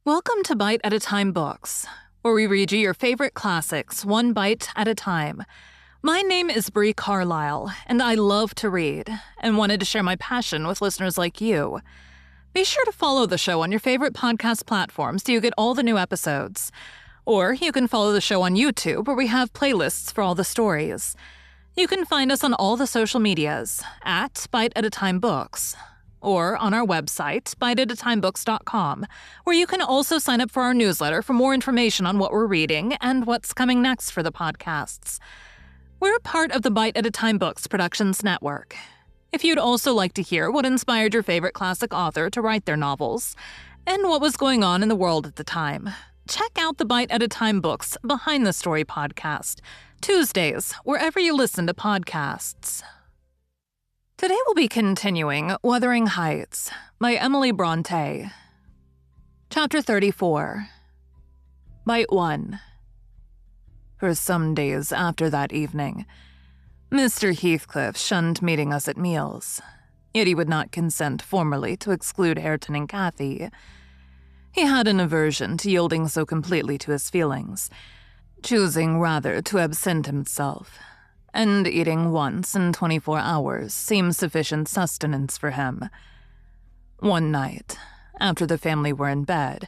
Welcome to Bite at a Time Books, where we read you your favorite classics one bite at a time. My name is Bree Carlile, and I love to read, and wanted to share my passion with listeners like you. Be sure to follow the show on your favorite podcast platform so you get all the new episodes. Or you can follow the show on YouTube, where we have playlists for all the stories. You can find us on all the social medias at Bite at a Time Books, or on our website, biteatatimebooks.com, where you can also sign up for our newsletter for more information on what we're reading and what's coming next for the podcasts. We're part of the Bite at a Time Books Productions Network. If you'd also like to hear what inspired your favorite classic author to write their novels, and what was going on in the world at the time, check out the Bite at a Time Books Behind the Story podcast, Tuesdays, wherever you listen to podcasts. Today we'll be continuing Wuthering Heights by Emily Brontë. Chapter 34. Bite 1. For some days after that evening, Mr. Heathcliff shunned meeting us at meals, yet he would not consent formally to exclude Hareton and Cathy. He had an aversion to yielding so completely to his feelings, choosing rather to absent himself, and eating once in 24 hours seemed sufficient sustenance for him. One night, after the family were in bed,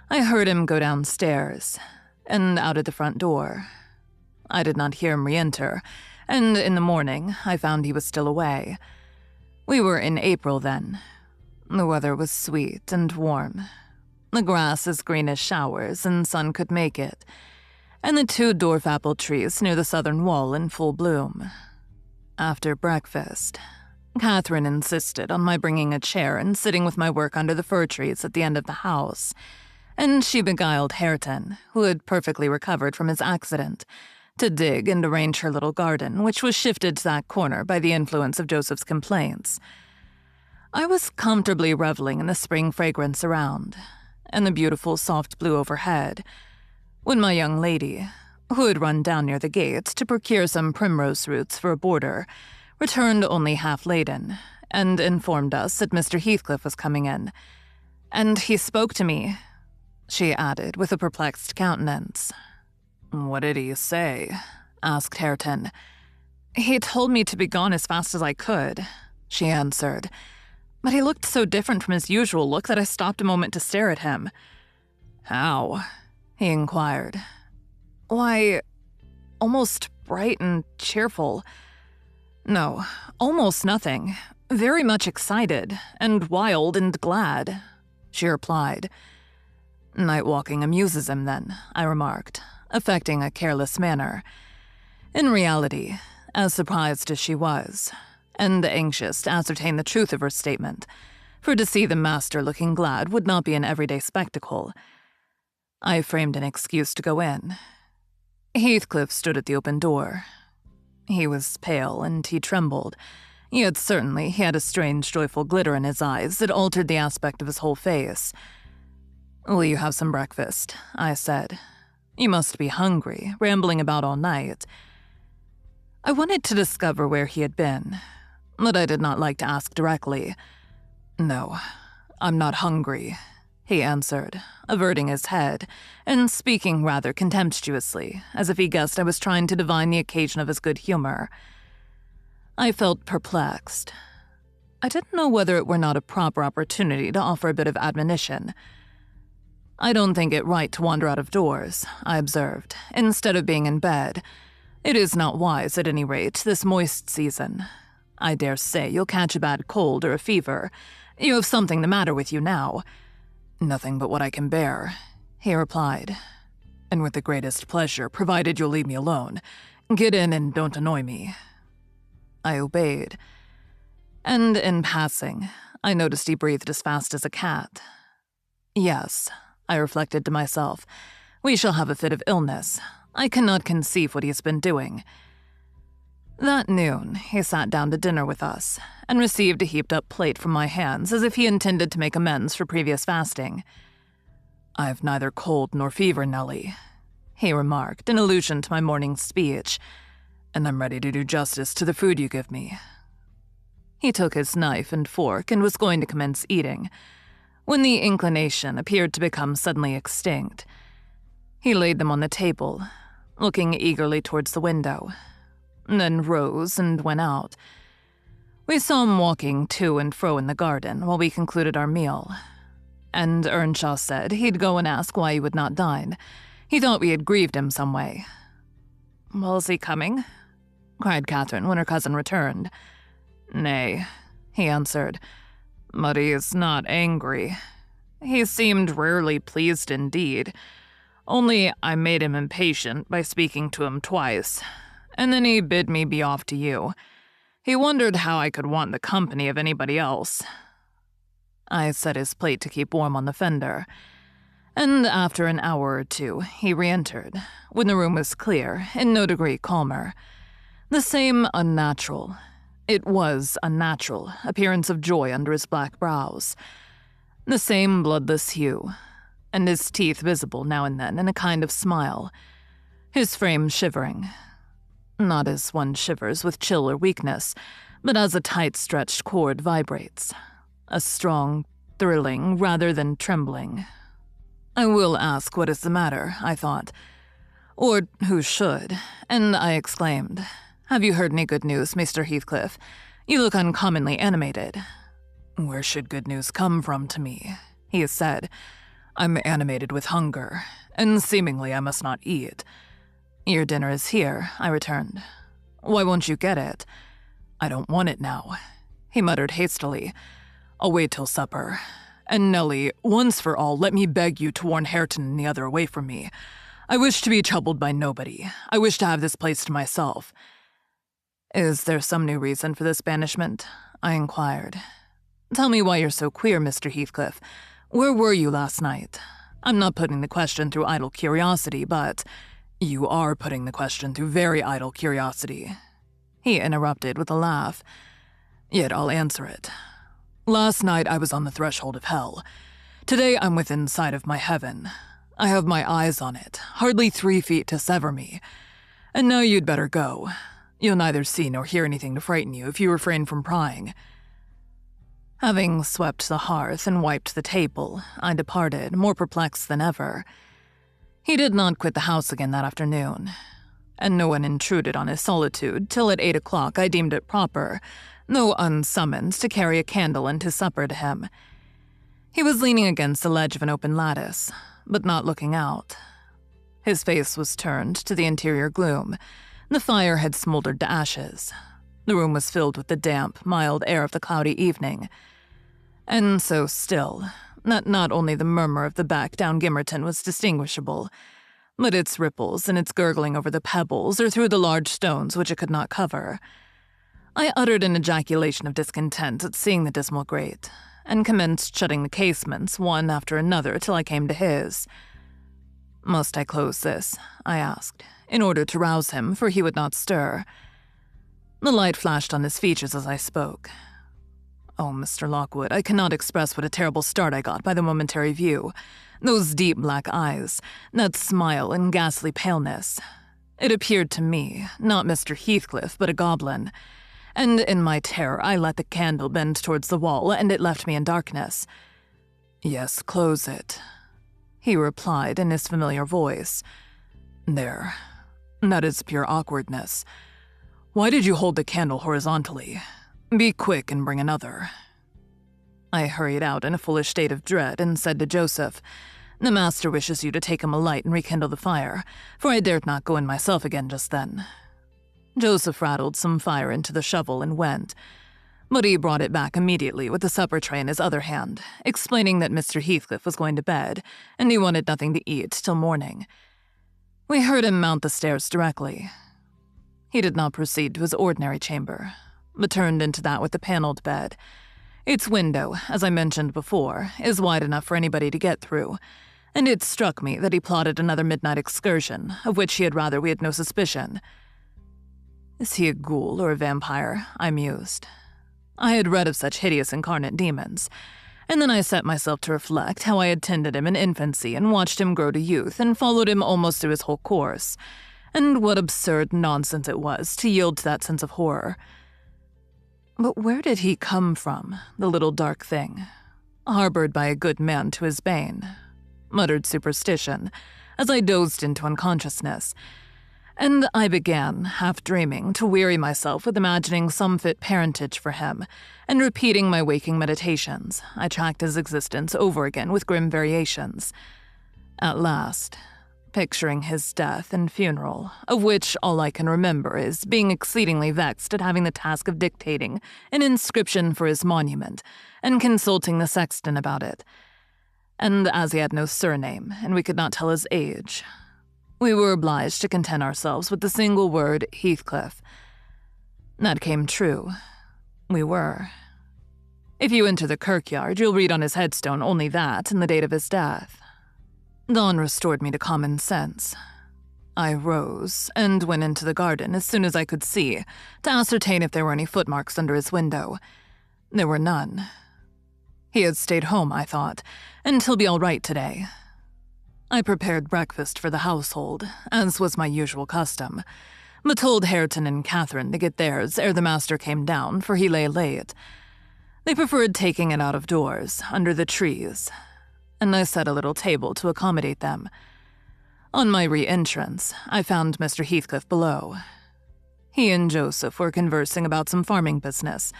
I heard him go downstairs and out at the front door. I did not hear him re-enter, and in the morning I found he was still away. We were in April then. The weather was sweet and warm. The grass as green as showers and sun could make it, and the 2 dwarf apple trees near the southern wall in full bloom. After breakfast, Catherine insisted on my bringing a chair and sitting with my work under the fir trees at the end of the house, and she beguiled Hareton, who had perfectly recovered from his accident, to dig and arrange her little garden, which was shifted to that corner by the influence of Joseph's complaints. I was comfortably reveling in the spring fragrance around, and the beautiful soft blue overhead, when my young lady, who had run down near the gate to procure some primrose roots for a border, returned only half laden, and informed us that Mr. Heathcliff was coming in. And he spoke to me, she added with a perplexed countenance. "What did he say?" asked Hareton. "He told me to be gone as fast as I could," she answered. "But he looked so different from his usual look that I stopped a moment to stare at him." "How?" he inquired. "Why, almost bright and cheerful. No, almost nothing. Very much excited, and wild and glad," she replied. "Night walking amuses him, then," I remarked, affecting a careless manner. In reality, as surprised as she was, and anxious to ascertain the truth of her statement, for to see the master looking glad would not be an everyday spectacle, I framed an excuse to go in. Heathcliff stood at the open door. He was pale and he trembled, yet certainly he had a strange joyful glitter in his eyes that altered the aspect of his whole face. "Will you have some breakfast?" I said. "You must be hungry, rambling about all night." I wanted to discover where he had been, but I did not like to ask directly. "No, I'm not hungry," he answered, averting his head, and speaking rather contemptuously, as if he guessed I was trying to divine the occasion of his good humor. I felt perplexed. I didn't know whether it were not a proper opportunity to offer a bit of admonition. "I don't think it right to wander out of doors," I observed, "instead of being in bed. It is not wise, at any rate, this moist season. I dare say you'll catch a bad cold or a fever. You have something the matter with you now." "Nothing but what I can bear," he replied. "And with the greatest pleasure, provided you'll leave me alone. Get in and don't annoy me." I obeyed. And in passing, I noticed he breathed as fast as a cat. Yes, I reflected to myself, we shall have a fit of illness. I cannot conceive what he has been doing. That noon, he sat down to dinner with us, and received a heaped-up plate from my hands as if he intended to make amends for previous fasting. "I've neither cold nor fever, Nellie," he remarked in allusion to my morning's speech, "and I'm ready to do justice to the food you give me." He took his knife and fork and was going to commence eating, when the inclination appeared to become suddenly extinct. He laid them on the table, looking eagerly towards the window, then rose and went out. We saw him walking to and fro in the garden while we concluded our meal, and Earnshaw said he'd go and ask why he would not dine. He thought we had grieved him some way. "Well, is he coming?" cried Catherine when her cousin returned. "Nay," he answered, "but he is not angry. He seemed rarely pleased indeed. Only I made him impatient by speaking to him twice, and then he bid me be off to you. He wondered how I could want the company of anybody else." I set his plate to keep warm on the fender, and after an hour or two he re-entered, when the room was clear, in no degree calmer. The same unnatural, it was unnatural, appearance of joy under his black brows. The same bloodless hue, and his teeth visible now and then in a kind of smile. His frame shivering, not as one shivers with chill or weakness, but as a tight-stretched cord vibrates. A strong, thrilling, rather than trembling. I will ask what is the matter, I thought. Or who should? And I exclaimed, "Have you heard any good news, Mr. Heathcliff? You look uncommonly animated." "Where should good news come from to me?" he said. "I'm animated with hunger, and seemingly I must not eat." "Your dinner is here," I returned. "Why won't you get it?" "I don't want it now," he muttered hastily. "I'll wait till supper. And Nellie, once for all, let me beg you to warn Hareton and the other away from me. I wish to be troubled by nobody. I wish to have this place to myself." "Is there some new reason for this banishment?" I inquired. "Tell me why you're so queer, Mr. Heathcliff. Where were you last night? I'm not putting the question through idle curiosity, but—" "You are putting the question through very idle curiosity," he interrupted with a laugh. "Yet I'll answer it. Last night I was on the threshold of hell. Today I'm within sight of my heaven. I have my eyes on it, hardly 3 feet to sever me. And now you'd better go. You'll neither see nor hear anything to frighten you if you refrain from prying." Having swept the hearth and wiped the table, I departed, more perplexed than ever. He did not quit the house again that afternoon, and no one intruded on his solitude till at 8 o'clock I deemed it proper, though unsummoned, to carry a candle and his supper to him. He was leaning against the ledge of an open lattice, but not looking out. His face was turned to the interior gloom. The fire had smoldered to ashes. The room was filled with the damp, mild air of the cloudy evening, and so still that not only the murmur of the beck down Gimmerton was distinguishable, but its ripples and its gurgling over the pebbles or through the large stones which it could not cover. I uttered an ejaculation of discontent at seeing the dismal grate, and commenced shutting the casements one after another till I came to his. "Must I close this?" I asked, in order to rouse him, for he would not stir. The light flashed on his features as I spoke. Oh, Mr. Lockwood, I cannot express what a terrible start I got by the momentary view. Those deep black eyes, that smile and ghastly paleness. It appeared to me, not Mr. Heathcliff, but a goblin. And in my terror I let the candle bend towards the wall, and it left me in darkness. "Yes, close it," he replied in his familiar voice. "There. That is pure awkwardness. Why did you hold the candle horizontally? Be quick and bring another." I hurried out in a foolish state of dread and said to Joseph, "The master wishes you to take him a light and rekindle the fire, for I dared not go in myself again just then." Joseph rattled some fire into the shovel and went, but he brought it back immediately with the supper tray in his other hand, explaining that Mr. Heathcliff was going to bed, and he wanted nothing to eat till morning. We heard him mount the stairs directly. He did not proceed to his ordinary chamber, but turned into that with the paneled bed. Its window, as I mentioned before, is wide enough for anybody to get through, and it struck me that he plotted another midnight excursion, of which he had rather we had no suspicion. Is he a ghoul or a vampire? I mused. I had read of such hideous incarnate demons, and then I set myself to reflect how I had tended him in infancy and watched him grow to youth and followed him almost through his whole course, and what absurd nonsense it was to yield to that sense of horror. But where did he come from, the little dark thing? harbored by a good man to his bane, muttered superstition, as I dozed into unconsciousness, and I began, half-dreaming, to weary myself with imagining some fit parentage for him, and repeating my waking meditations. I tracked his existence over again with grim variations. At last, picturing his death and funeral, of which all I can remember is being exceedingly vexed at having the task of dictating an inscription for his monument, and consulting the sexton about it. And as he had no surname, and we could not tell his age, we were obliged to content ourselves with the single word Heathcliff. That came true. We were. If you enter the kirkyard, you'll read on his headstone only that and the date of his death. Dawn restored me to common sense. I rose and went into the garden as soon as I could see to ascertain if there were any footmarks under his window. There were none. He had stayed home, I thought, and he'll be all right today. I prepared breakfast for the household, as was my usual custom, but told Hareton and Catherine to get theirs ere the master came down, for he lay late. They preferred taking it out of doors, under the trees, and I set a little table to accommodate them. On my re-entrance, I found Mr. Heathcliff below. He and Joseph were conversing about some farming business.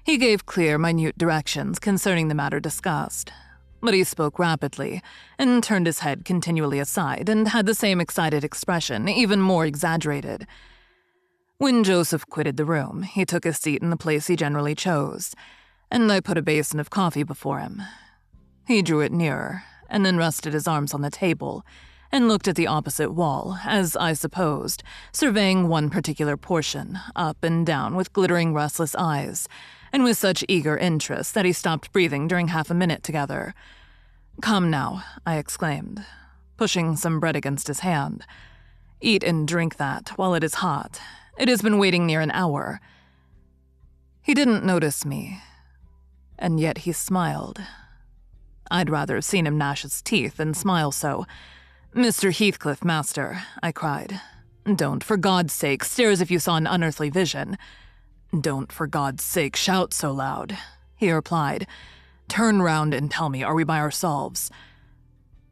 He gave clear, minute directions concerning the matter discussed, but he spoke rapidly and turned his head continually aside and had the same excited expression, even more exaggerated. When Joseph quitted the room, he took a seat in the place he generally chose, and I put a basin of coffee before him. He drew it nearer, and then rested his arms on the table, and looked at the opposite wall, as I supposed, surveying one particular portion, up and down with glittering, restless eyes, and with such eager interest that he stopped breathing during half a minute together. "Come now," I exclaimed, pushing some bread against his hand. "Eat and drink that while it is hot. It has been waiting near an hour." He didn't notice me, and yet he smiled. I'd rather have seen him gnash his teeth than smile so. "Mr. Heathcliff, master," I cried. "Don't, for God's sake, stare as if you saw an unearthly vision." "Don't, for God's sake, shout so loud," he replied. "Turn round and tell me, are we by ourselves?"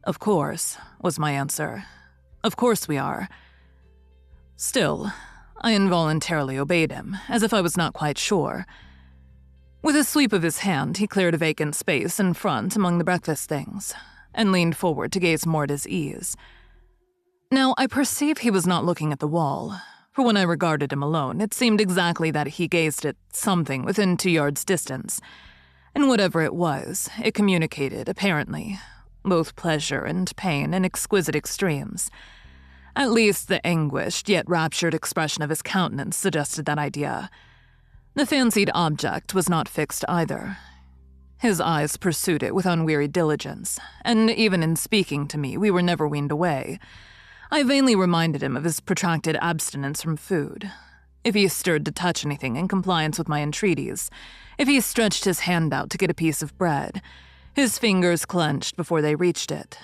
"Of course," was my answer. "Of course we are." Still, I involuntarily obeyed him, as if I was not quite sure. With a sweep of his hand, he cleared a vacant space in front among the breakfast things, and leaned forward to gaze more at his ease. Now, I perceive he was not looking at the wall, for when I regarded him alone, it seemed exactly that he gazed at something within 2 yards' distance, and whatever it was, it communicated, apparently, both pleasure and pain in exquisite extremes. At least the anguished yet raptured expression of his countenance suggested that idea. The fancied object was not fixed either. His eyes pursued it with unwearied diligence, and even in speaking to me, we were never weaned away. I vainly reminded him of his protracted abstinence from food. If he stirred to touch anything in compliance with my entreaties, if he stretched his hand out to get a piece of bread, his fingers clenched before they reached it,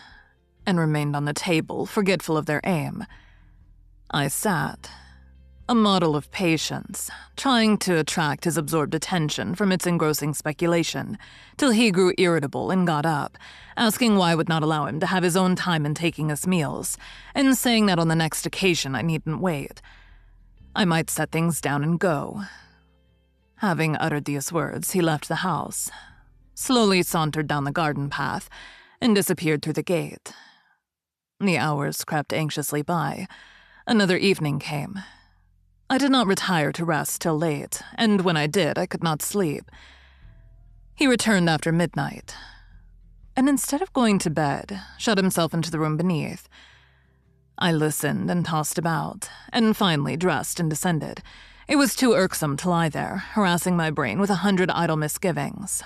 and remained on the table, forgetful of their aim. I sat, a model of patience, trying to attract his absorbed attention from its engrossing speculation, till he grew irritable and got up, asking why I would not allow him to have his own time in taking his meals, and saying that on the next occasion I needn't wait. I might set things down and go. Having uttered these words, he left the house, slowly sauntered down the garden path, and disappeared through the gate. The hours crept anxiously by. Another evening came. I did not retire to rest till late, and when I did, I could not sleep. He returned after midnight, and instead of going to bed, shut himself into the room beneath. I listened and tossed about, and finally dressed and descended. It was too irksome to lie there, harassing my brain with 100 idle misgivings.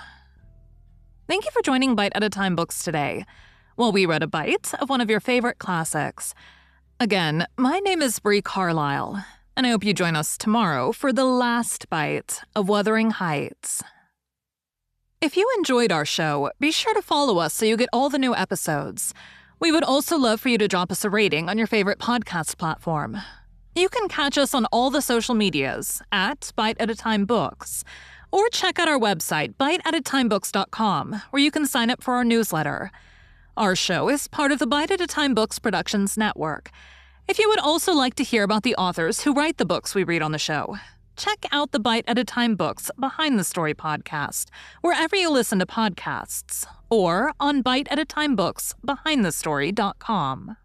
Thank you for joining Bite at a Time Books today, while we read a bite of one of your favorite classics. Again, my name is Bree Carlile, and I hope you join us tomorrow for the last bite of Wuthering Heights. If you enjoyed our show, be sure to follow us so you get all the new episodes. We would also love for you to drop us a rating on your favorite podcast platform. You can catch us on all the social medias at Bite at a Time Books, Or check out our website, biteatatimebooks.com, where you can sign up for our newsletter. Our show is part of the Bite at a Time Books Productions Network. If you would also like to hear about the authors who write the books we read on the show, check out the Bite at a Time Books Behind the Story podcast, wherever you listen to podcasts, or on biteatatimebooksbehindthestory.com.